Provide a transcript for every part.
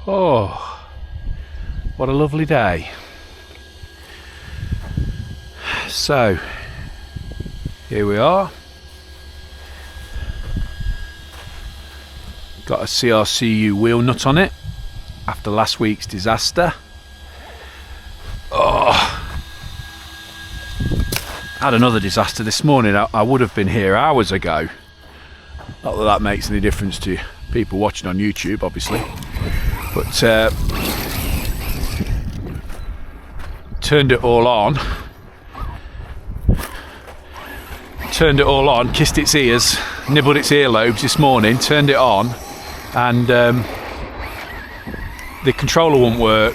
Oh, what a lovely day. So, here we are. Got a CRCU wheel nut on it after last week's disaster. Oh, had another disaster this morning. I would have been here hours ago. Not that that makes any difference to people watching on YouTube, obviously. But turned it all on. Kissed its ears, nibbled its earlobes this morning, turned it on, and the controller wouldn't work.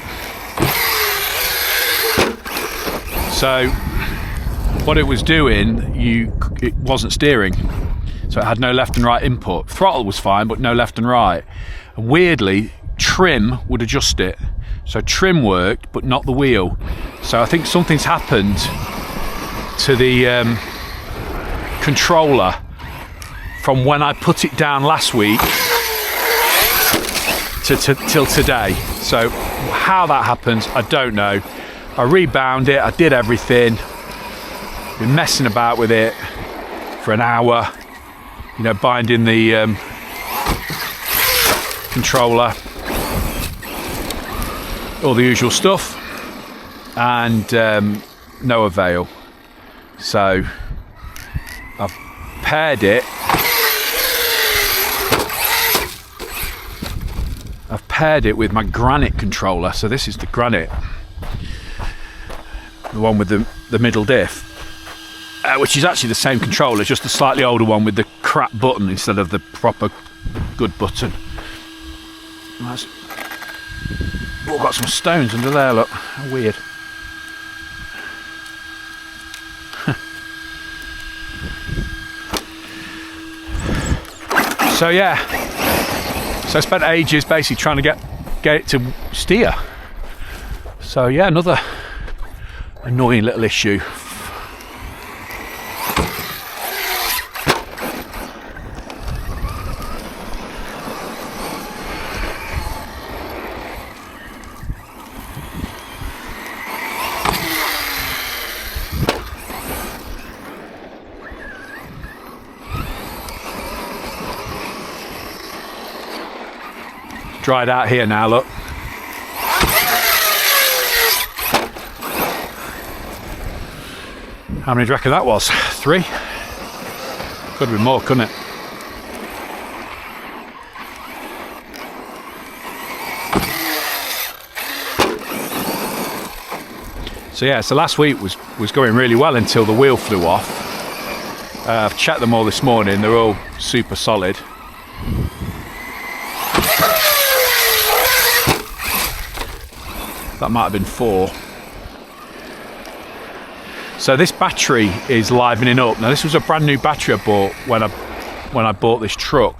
So what it was doing, it wasn't steering. So it had no left and right input. Throttle was fine, but no left and right. And weirdly, trim would adjust it. So trim worked, but not the wheel. So I think something's happened to the controller from when I put it down last week till today. So how that happens, I don't know. I rebound it, I did everything. Been messing about with it for an hour. You know, binding the controller, all the usual stuff, and no avail. So I've paired it. I've paired it with my granite controller. So this is the granite, the one with the middle diff. Which is actually the same controller, just a slightly older one with the crap button instead of the proper good button. That's, oh, got some stones under there, look, how weird. So yeah, so I spent ages basically trying to get it to steer. So yeah, another annoying little issue. Dried out here now, look. How many do you reckon that was? 3? Could have been more, couldn't it? So yeah, so last week was going really well until the wheel flew off. I've checked them all this morning, they're all super solid. That might have been 4. So this battery is livening up. Now this was a brand new battery I bought when I bought this truck.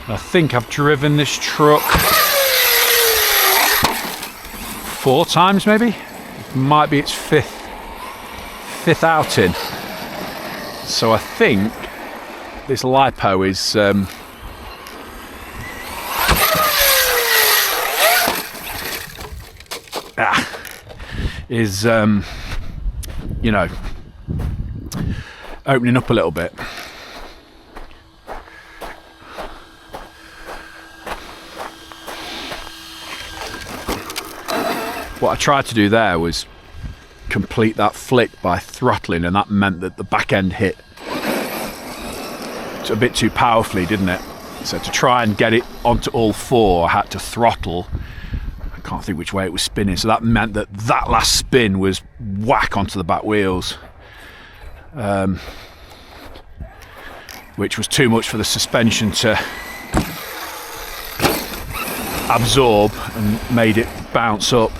And I think I've driven this truck 4 times maybe. It might be its fifth outing. So I think this Lipo is you know, opening up a little bit. What I tried to do there was complete that flick by throttling, and that meant that the back end hit a bit too powerfully, didn't it? So to try and get it onto all 4, I had to throttle. I can't think which way it was spinning, so that meant that last spin was whack onto the back wheels, which was too much for the suspension to absorb and made it bounce up.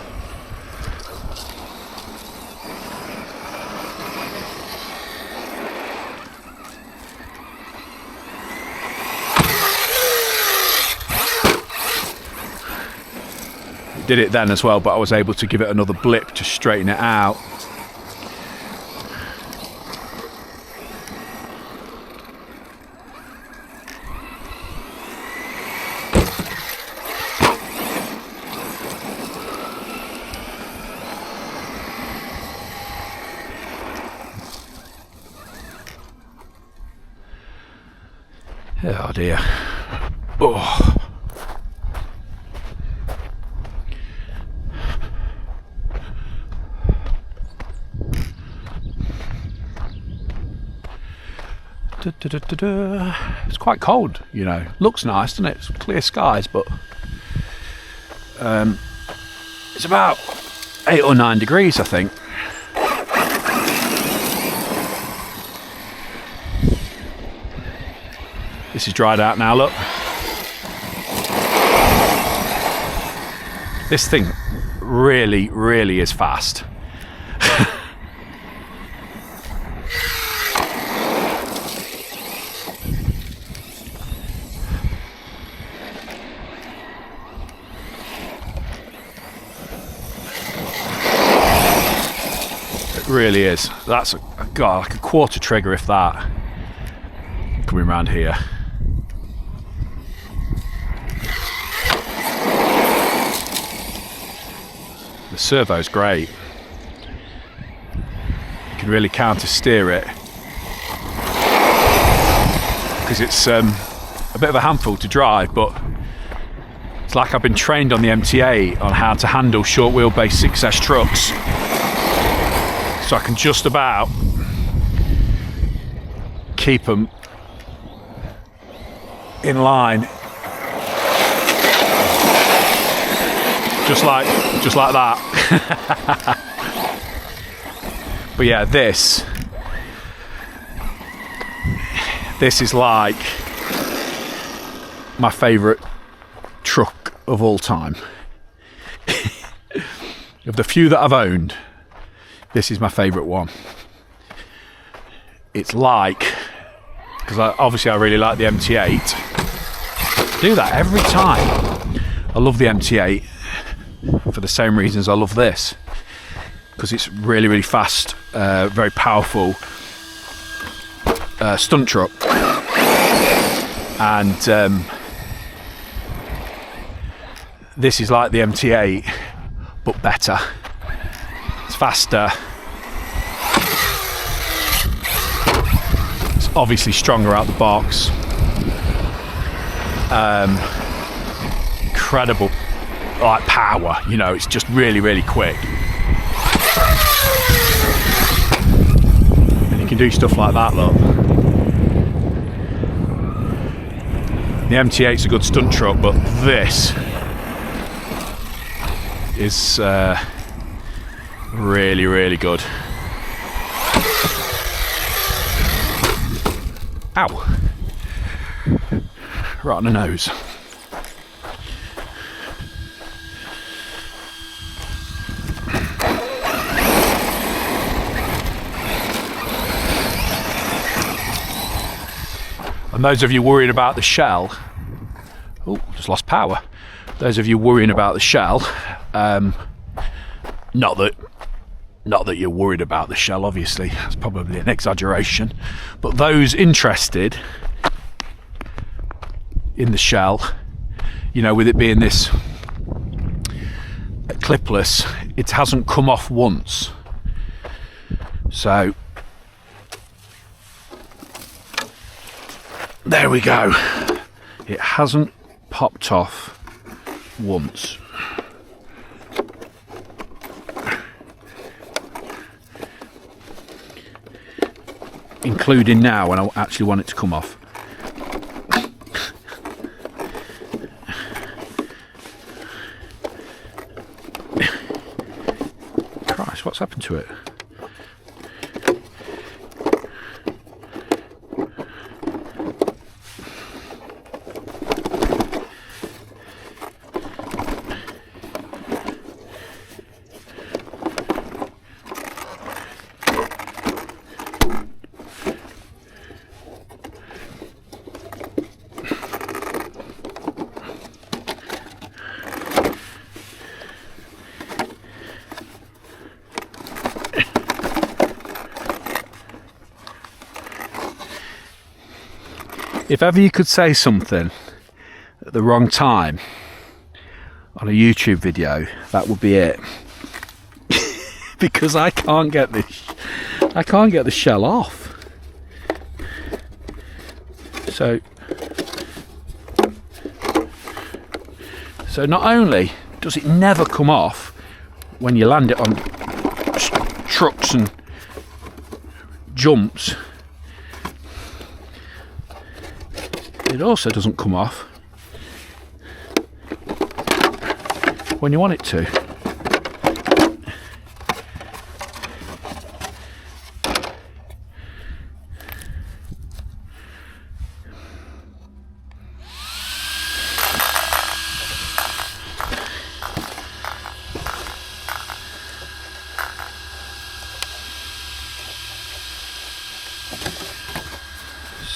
Did it then as well, but I was able to give it another blip to straighten it out. Oh dear. Oh. It's quite cold, you know. Looks nice, doesn't it? It's clear skies, but it's about 8 or 9 degrees, I think. This is dried out now, look. This thing really, really is fast. It really is. That's God, like a quarter trigger, if that. Coming around here. The servo's great. You can really counter steer it because it's a bit of a handful to drive, but it's like I've been trained on the MT8 on how to handle short wheelbase 6S trucks, so I can just about keep them in line, just like that. But yeah, this is like my favourite truck of all time. Of the few that I've owned, this is my favourite one. It's like, because obviously I really like the MT8. I do that every time. I love the MT8 for the same reasons I love this, because it's really, really fast, very powerful stunt truck, and this is like the MT8 but better. It's faster, it's obviously stronger out the box, incredible like power, you know, it's just really, really quick. And you can do stuff like that, look. The MT8's a good stunt truck, but this is really, really good. Ow! Right on the nose. And those of you worried about the shell, oh, just lost power. Those of you worrying about the shell, not that you're worried about the shell, obviously, that's probably an exaggeration, but those interested in the shell, you know, with it being this clipless, it hasn't come off once. So there we go. It hasn't popped off once. Including now when I actually want it to come off. Christ, what's happened to it? If ever you could say something at the wrong time on a YouTube video, that would be it. Because I can't get the shell off. So So not only does it never come off when you land it on trucks and jumps, it also doesn't come off when you want it to.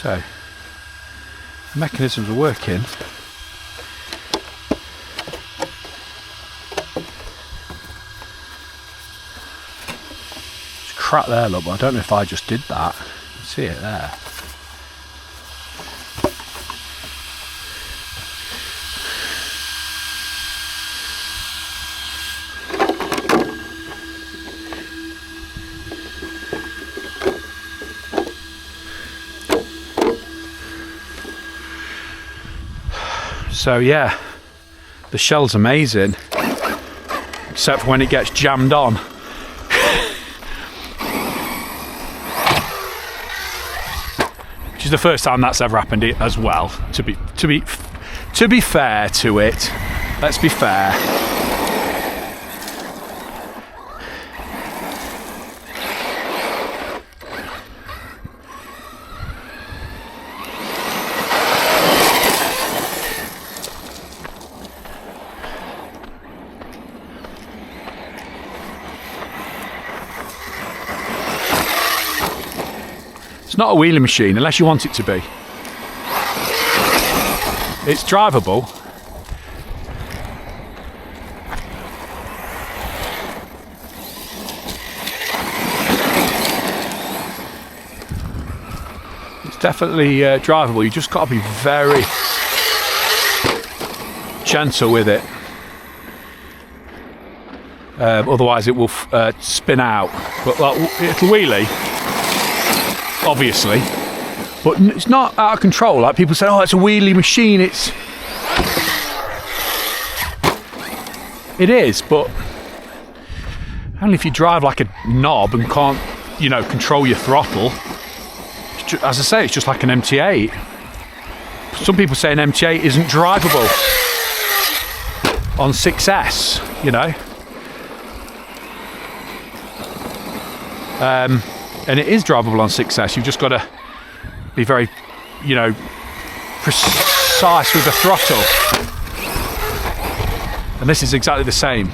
So, the mechanisms are working. It's crap there, look, but I don't know if I just did that. You can see it there. So yeah, the shell's amazing, except for when it gets jammed on. Which is the first time that's ever happened as well. To be fair to it, let's be fair. It's not a wheelie machine unless you want it to be. It's drivable. It's definitely drivable. You just got to be very gentle with it. Otherwise it will spin out. But like, it'll wheelie, obviously, but it's not out of control. Like people say, oh, it's a wheelie machine. It is, but only if you drive like a knob and can't, you know, control your throttle. As I say, it's just like an MT8. Some people say an MT8 isn't drivable on 6S, you know. And it is drivable on 6S. You've just got to be very, you know, precise with the throttle. And this is exactly the same.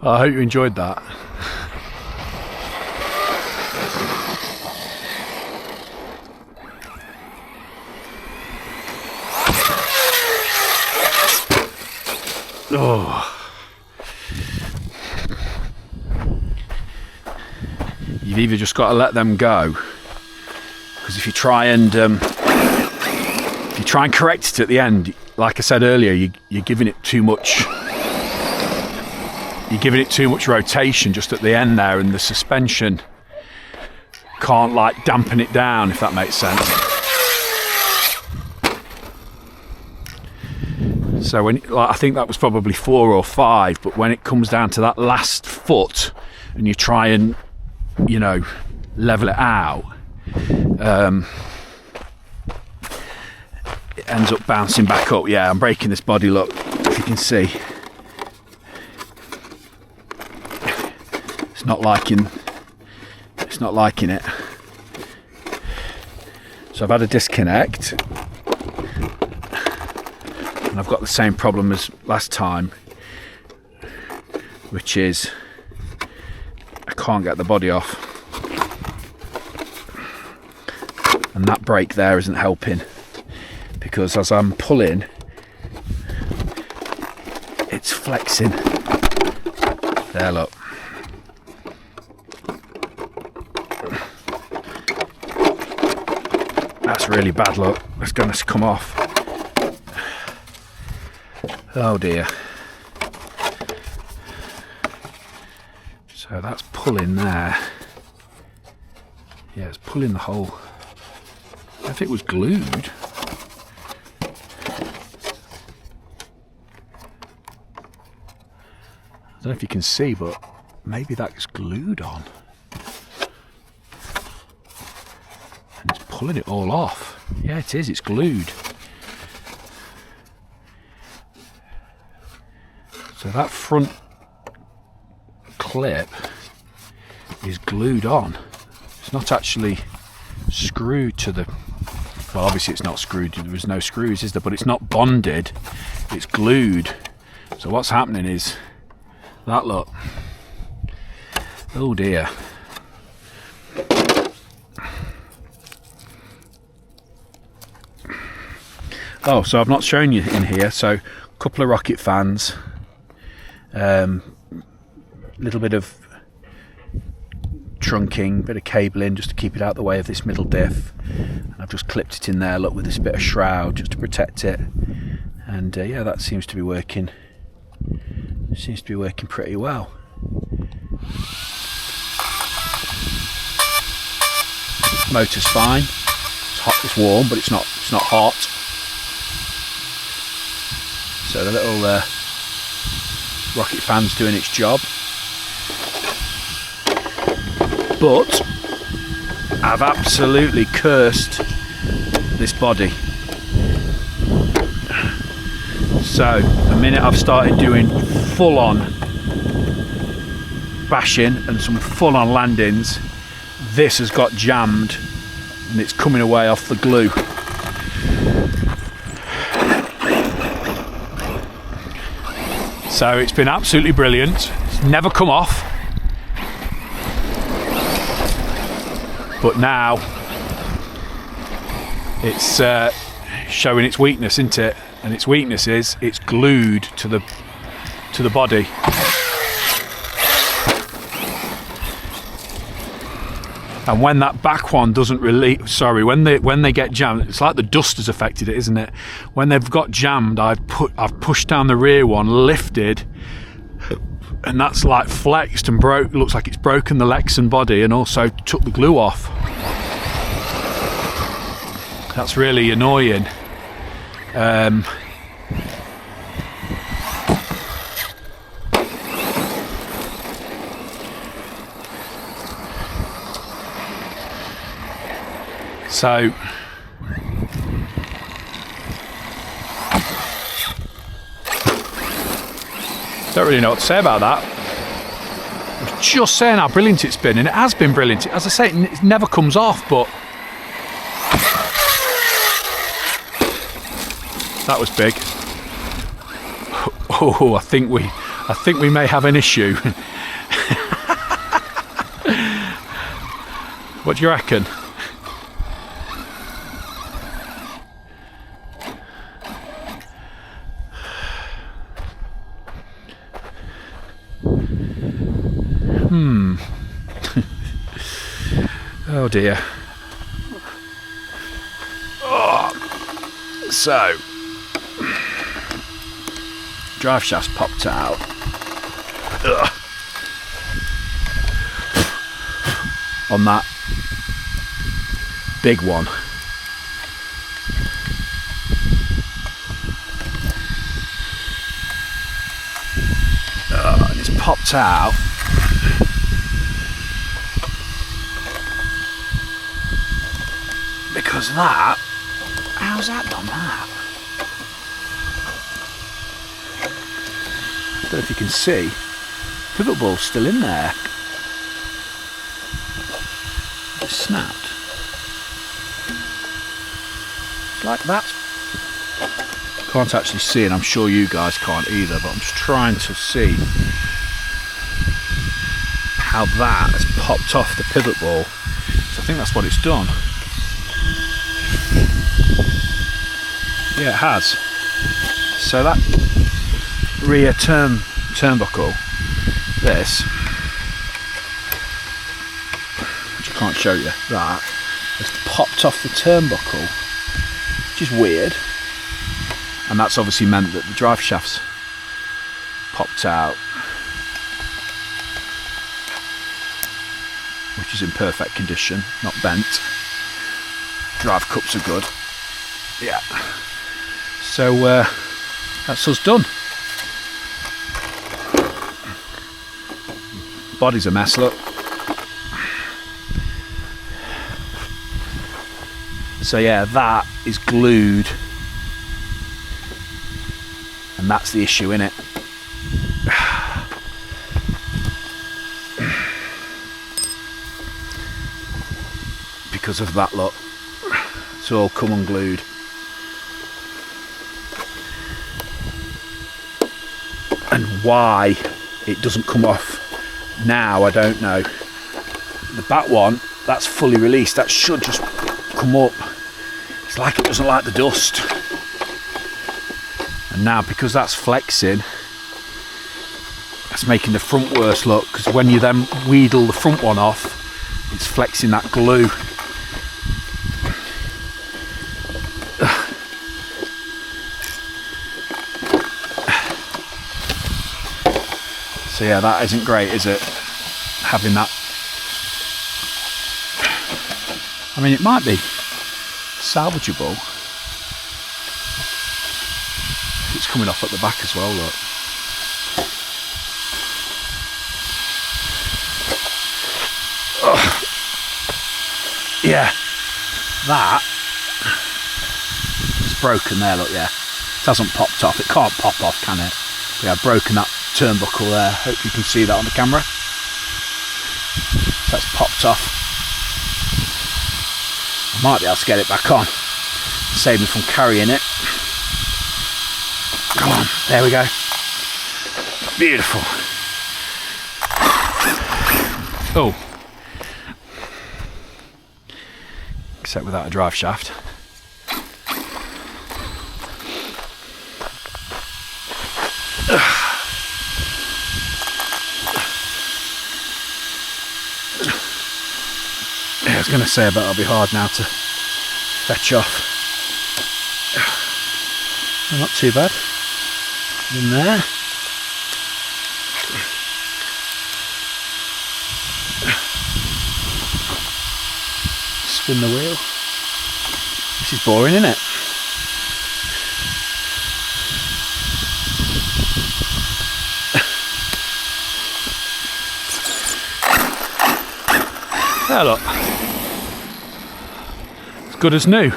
I hope you enjoyed that. Oh. You've either just got to let them go, because if you try and correct it at the end, like I said earlier, you're giving it too much. You're giving it too much rotation just at the end there, and the suspension can't like dampen it down, if that makes sense. So when, like, I think that was probably 4 or 5, but when it comes down to that last foot and you try and, you know, level it out, it ends up bouncing back up. Yeah, I'm breaking this body, look, if you can see. It's not liking it. So I've had a disconnect, and I've got the same problem as last time, which is I can't get the body off, and that brake there isn't helping, because as I'm pulling, it's flexing. There, look. That's really bad, look. It's going to come off. Oh dear. So that's pulling there. Yeah, it's pulling the whole. If it was glued. I don't know if you can see, but maybe that's glued on. And it's pulling it all off. Yeah, it is, it's glued. So that front clip is glued on. It's not actually screwed to the, well, obviously it's not screwed, there was no screws, is there? But it's not bonded, it's glued. So what's happening is that, look. Oh dear. Oh, so I've not shown you in here. So a couple of rocket fans, little bit of trunking, bit of cabling just to keep it out of the way of this middle diff, and I've just clipped it in there, look, with this bit of shroud just to protect it. And yeah, that seems to be working. Seems to be working pretty well. Motor's fine. It's hot, it's warm, but it's not hot. So the little rocket fan's doing its job. But I've absolutely cursed this body. So the minute I've started doing full-on bashing and some full-on landings, this has got jammed and it's coming away off the glue. So it's been absolutely brilliant. It's never come off. But now it's showing its weakness, isn't it? And its weakness is it's glued to the body. And when that back one doesn't release, sorry, when they get jammed, it's like the dust has affected it, isn't it? When they've got jammed, I've pushed down the rear one, lifted, and that's like flexed and broke. Looks like it's broken the Lexan body and also took the glue off. That's really annoying. So don't really know what to say about that. I was just saying how brilliant it's been, and it has been brilliant. As I say, it never comes off, but that was big. Oh, I think we may have an issue. What do you reckon? Oh dear. Oh. So, drive shaft's popped out. Ugh. On that big one. popped out. Because that, how's that done that? I don't know if you can see, pivot ball's still in there. It snapped. It's like that. Can't actually see, and I'm sure you guys can't either, but I'm just trying to see how that has popped off the pivot ball. So I think that's what it's done. Yeah, it has. So that rear turnbuckle, this, which I can't show you, that has popped off the turnbuckle, which is weird. And that's obviously meant that the drive shaft's popped out, which is in perfect condition, not bent. Drive cups are good. Yeah. So that's us done. Body's a mess, look. So yeah, that is glued, and that's the issue, innit? Because of that, look, it's all come unglued. And why it doesn't come off now, I don't know. The back one, that's fully released, that should just come up. It's like it doesn't like the dust. And now, because that's flexing, that's making the front worse, look, because when you then wheedle the front one off, it's flexing that glue. So yeah, that isn't great, is it? Having that. I mean, it might be salvageable. It's coming off at the back as well, look. Oh. Yeah, that is broken there, look, yeah. It hasn't popped off. It can't pop off, can it? Yeah, I've broken that turnbuckle there. Hope you can see that on the camera. That's popped off. I might be able to get it back on. Save me from carrying it. Come on, there we go. Beautiful. Oh. Except without a drive shaft. Yeah, I was going to say, I bet it'll be hard now to fetch off. Not too bad. In there. Spin the wheel. This is boring, isn't it? There, look. As good as new.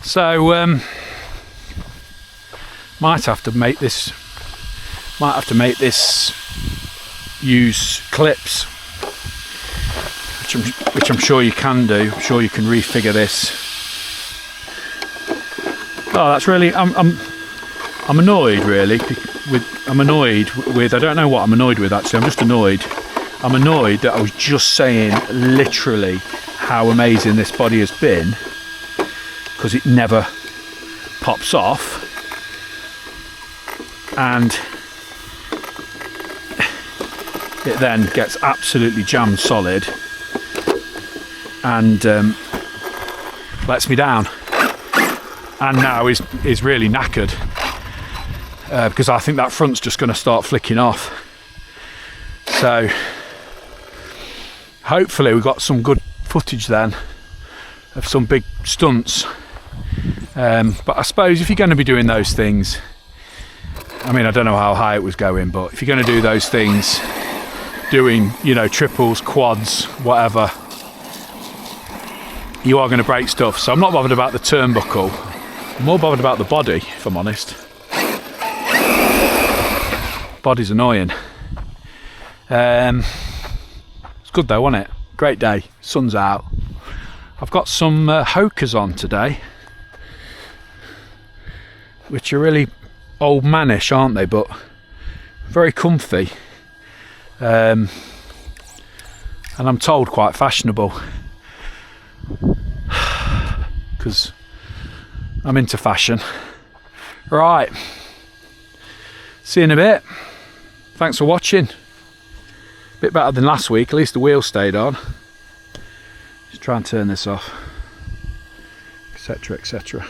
So might have to make this use clips, which I'm sure you can do. I'm sure you can refigure this. Oh, that's really, I'm annoyed really with, I don't know what I'm annoyed with actually, I'm just annoyed. I'm annoyed that I was just saying literally how amazing this body has been, because it never pops off, and it then gets absolutely jammed solid and lets me down, and now is really knackered, because I think that front's just going to start flicking off. So hopefully we've got some good footage then of some big stunts, But I suppose if you're going to be doing those things, I mean, I don't know how high it was going, but if you're going to do those things, doing, you know, triples, quads, whatever, you are going to break stuff. So I'm not bothered about the turnbuckle. I'm more bothered about the body, if I'm honest. Body's annoying. It's good though, wasn't it? Great day, sun's out. I've got some Hokers on today, which are really old manish, aren't they? But very comfy. And I'm told quite fashionable, because I'm into fashion. Right, see you in a bit. Thanks for watching. Bit better than last week, at least the wheel stayed on. Just try and turn this off, etc, etc.